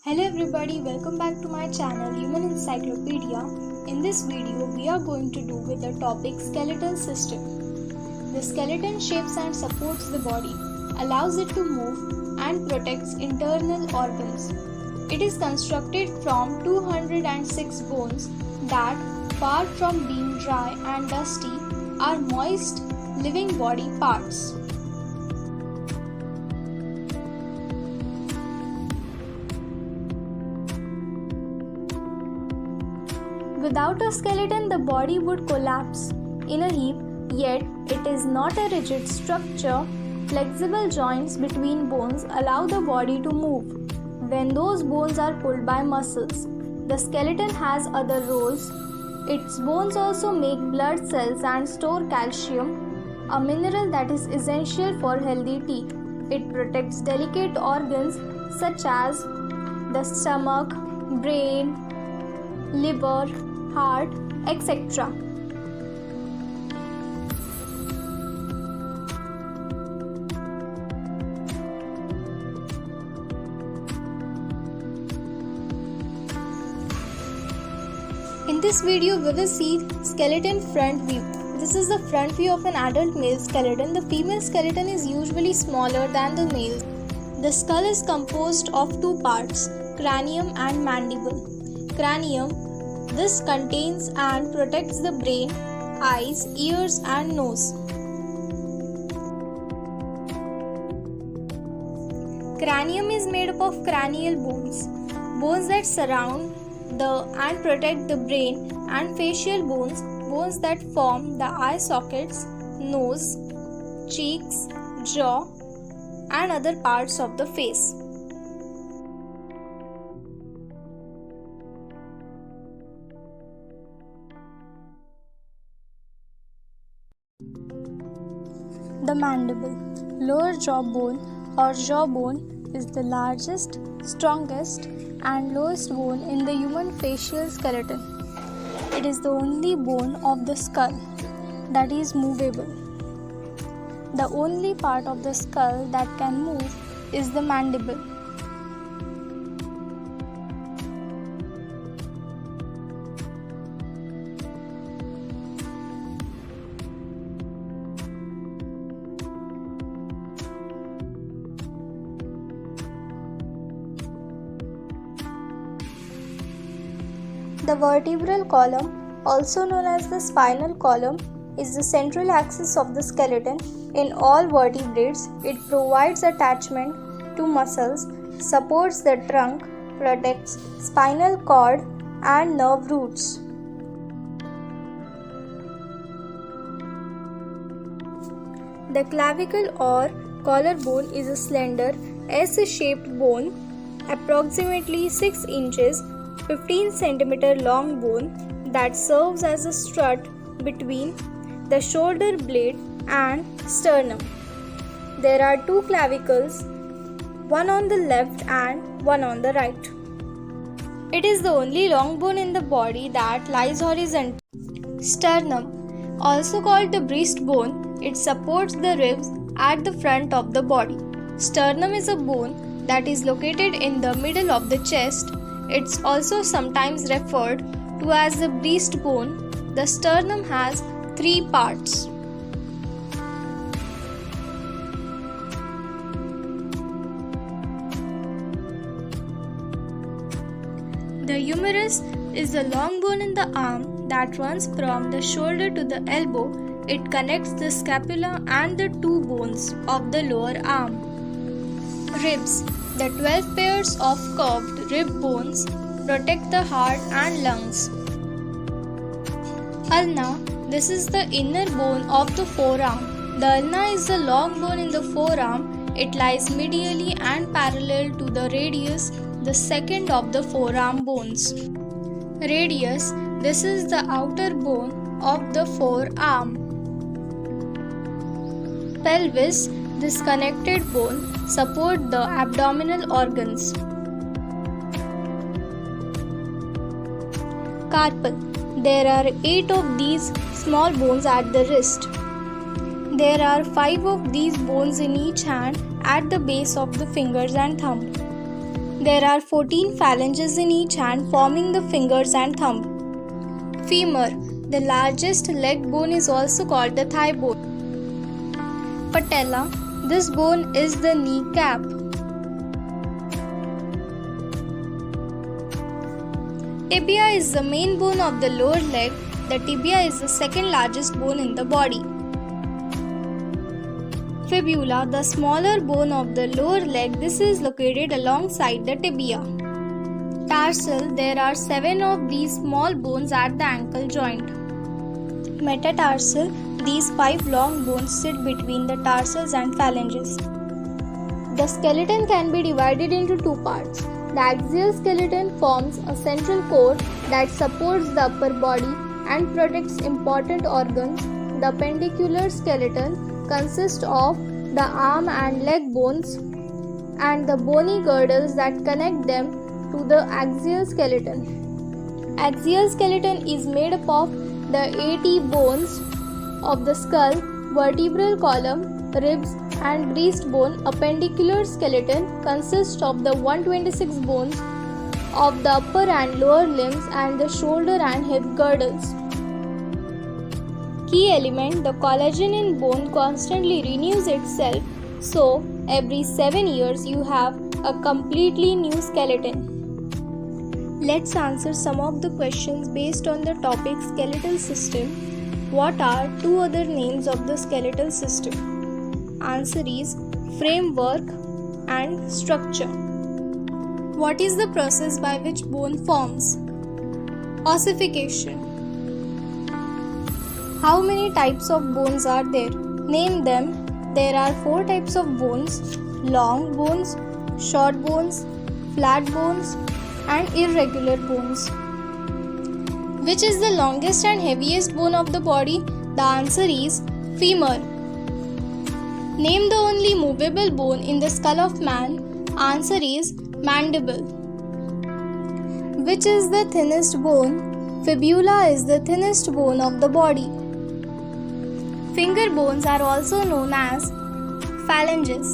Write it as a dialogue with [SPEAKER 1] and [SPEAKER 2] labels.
[SPEAKER 1] Hello everybody, welcome back to my channel Human Encyclopedia. In this video, we are going to do with the topic skeletal system. The skeleton shapes and supports the body, allows it to move and protects internal organs. It is constructed from 206 bones that, far from being dry and dusty, are moist, living body parts. Without a skeleton, the body would collapse in a heap, yet it is not a rigid structure. Flexible joints between bones allow the body to move when those bones are pulled by muscles. The skeleton has other roles. Its bones also make blood cells and store calcium, a mineral that is essential for healthy teeth. It protects delicate organs such as the stomach, brain, liver, heart, etc. In this video, we will see skeleton front view. This is the front view of an adult male skeleton. The female skeleton is usually smaller than the male. The skull is composed of two parts, cranium and mandible. Cranium. This contains and protects the brain, eyes, ears and nose. Cranium is made up of cranial bones, bones that surround and protect the brain, and facial bones, bones that form the eye sockets, nose, cheeks, jaw and other parts of the face. The mandible, lower jaw bone or jawbone, is the largest, strongest and lowest bone in the human facial skeleton. It is the only bone of the skull that is movable. The only part of the skull that can move is the mandible. The vertebral column, also known as the spinal column, is the central axis of the skeleton. In all vertebrates, it provides attachment to muscles, supports the trunk, protects spinal cord and nerve roots. The clavicle or collarbone is a slender S-shaped bone, approximately 6 inches 15 cm long bone that serves as a strut between the shoulder blade and sternum. There are two clavicles, one on the left and one on the right. It is the only long bone in the body that lies horizontal. Sternum, also called the breastbone, it supports the ribs at the front of the body. Sternum is a bone that is located in the middle of the chest. It's also sometimes referred to as the breastbone. The sternum has 3 parts. The humerus is the long bone in the arm that runs from the shoulder to the elbow. It connects the scapula and the 2 bones of the lower arm. Ribs. The 12 pairs of curved rib bones protect the heart and lungs. Ulna. This is the inner bone of the forearm. The ulna is the long bone in the forearm. It lies medially and parallel to the radius, the second of the forearm bones. Radius. This is the outer bone of the forearm. Pelvis. This connected bone supports the abdominal organs. Carpal. There are 8 of these small bones at the wrist. There are 5 of these bones in each hand at the base of the fingers and thumb. There are 14 phalanges in each hand forming the fingers and thumb. Femur. The largest leg bone is also called the thigh bone. Patella. This bone is the kneecap. Tibia is the main bone of the lower leg. The tibia is the second largest bone in the body. Fibula, the smaller bone of the lower leg, this is located alongside the tibia. Tarsal, there are 7 of these small bones at the ankle joint. Metatarsal, these 5 long bones sit between the tarsals and phalanges. The skeleton can be divided into 2 parts. The axial skeleton forms a central core that supports the upper body and protects important organs. The appendicular skeleton consists of the arm and leg bones and the bony girdles that connect them to the axial skeleton. Axial skeleton is made up of the 80 bones of the skull, vertebral column, ribs and breastbone. Appendicular skeleton consists of the 126 bones of the upper and lower limbs and the shoulder and hip girdles. Key element, the collagen in bone constantly renews itself, so every 7 years you have a completely new skeleton. Let's answer some of the questions based on the topic skeletal system. What are 2 other names of the skeletal system? Answer is framework and structure. What is the process by which bone forms? Ossification. How many types of bones are there? Name them. There are 4 types of bones: long bones, short bones, flat bones, and irregular bones. Which is the longest and heaviest bone of the body? The answer is femur. Name the only movable bone in the skull of man. Answer is mandible. Which is the thinnest bone? Fibula is the thinnest bone of the body. Finger bones are also known as phalanges.